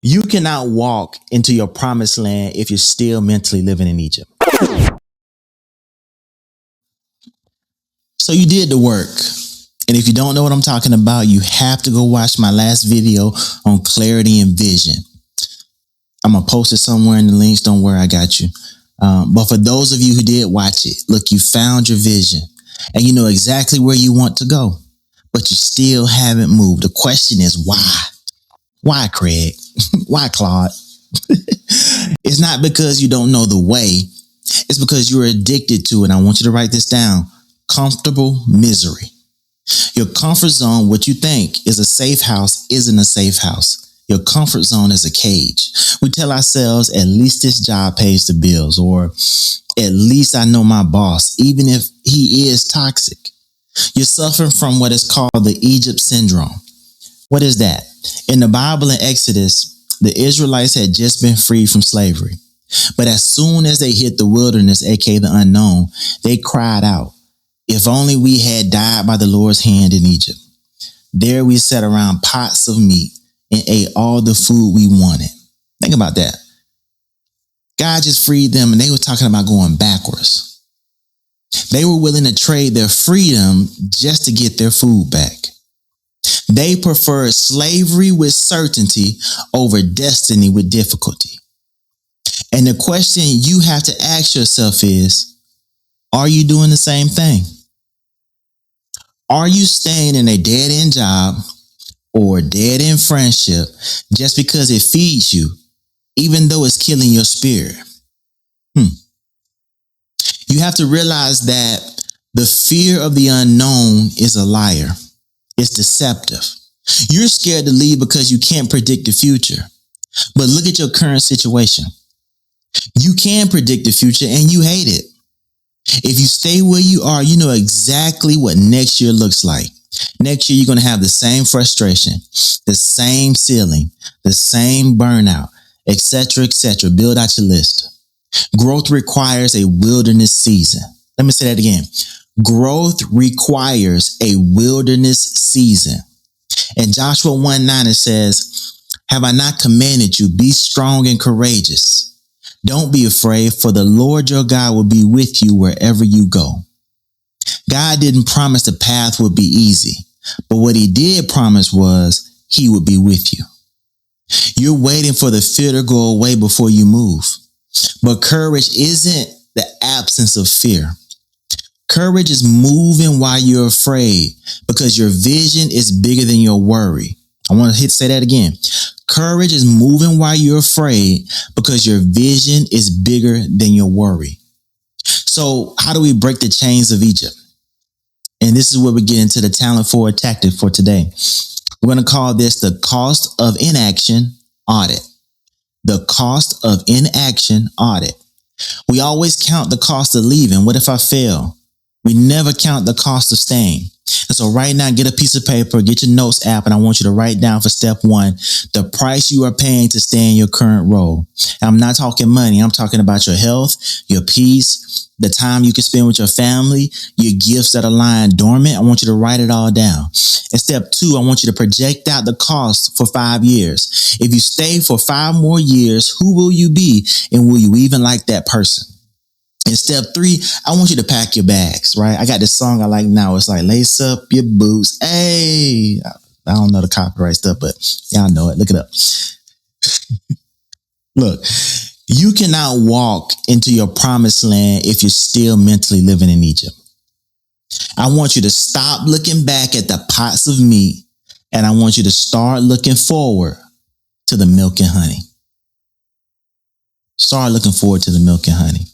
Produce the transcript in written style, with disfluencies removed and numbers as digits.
You cannot walk into your promised land if you're still mentally living in Egypt. So you did the work. And if you don't know what I'm talking about, you have to go watch my last video on clarity and vision. I'm going to post it somewhere in the links. Don't worry, I got you. But for those of you who did watch it, look, you found your vision and you know exactly where you want to go, but you still haven't moved. The question is why? Why, Craig? Why, Claude? It's not because you don't know the way. It's because you're addicted to it. I want you to write this down. Comfortable misery. Your comfort zone, what you think is a safe house, isn't a safe house. Your comfort zone is a cage. We tell ourselves, at least this job pays the bills, or at least I know my boss, even if he is toxic. You're suffering from what is called the Egypt syndrome. What is that? In the Bible in Exodus, the Israelites had just been freed from slavery. But as soon as they hit the wilderness, aka the unknown, they cried out, if only we had died by the Lord's hand in Egypt. There we sat around pots of meat and ate all the food we wanted. Think about that. God just freed them and they were talking about going backwards. They were willing to trade their freedom just to get their food back. They preferred slavery with certainty over destiny with difficulty. And the question you have to ask yourself is, are you doing the same thing? Are you staying in a dead-end job or dead-end friendship just because it feeds you, even though it's killing your spirit? You have to realize that the fear of the unknown is a liar. It's deceptive. You're scared to leave because you can't predict the future. But look at your current situation. You can predict the future and you hate it. If you stay where you are, you know exactly what next year looks like. Next year, you're going to have the same frustration, the same ceiling, the same burnout, etc., etc. Build out your list. Growth requires a wilderness season. Let me say that again. Growth requires a wilderness season. In Joshua 1:9, it says, have I not commanded you, be strong and courageous? Don't be afraid, for the Lord your God will be with you wherever you go. God didn't promise the path would be easy, but what he did promise was he would be with you. You're waiting for the fear to go away before you move. But courage isn't the absence of fear. Courage is moving while you're afraid because your vision is bigger than your worry. I want to say that again. Courage is moving while you're afraid because your vision is bigger than your worry. So how do we break the chains of Egypt? And this is where we get into the talent forward tactic for today. We're going to call this the cost of inaction audit. The cost of inaction audit. We always count the cost of leaving. What if I fail? We never count the cost of staying. And so right now, get a piece of paper, get your notes app, and I want you to write down for step 1, the price you are paying to stay in your current role. And I'm not talking money. I'm talking about your health, your peace, the time you can spend with your family, your gifts that are lying dormant. I want you to write it all down. And step 2, I want you to project out the cost for 5 years. If you stay for 5 more years, who will you be? And will you even like that person? And step 3, I want you to pack your bags, right? I got this song I like now. It's like, lace up your boots. Hey, I don't know the copyright stuff, but y'all know it. Look it up. Look, you cannot walk into your promised land if you're still mentally living in Egypt. I want you to stop looking back at the pots of meat, and I want you to start looking forward to the milk and honey. Start looking forward to the milk and honey.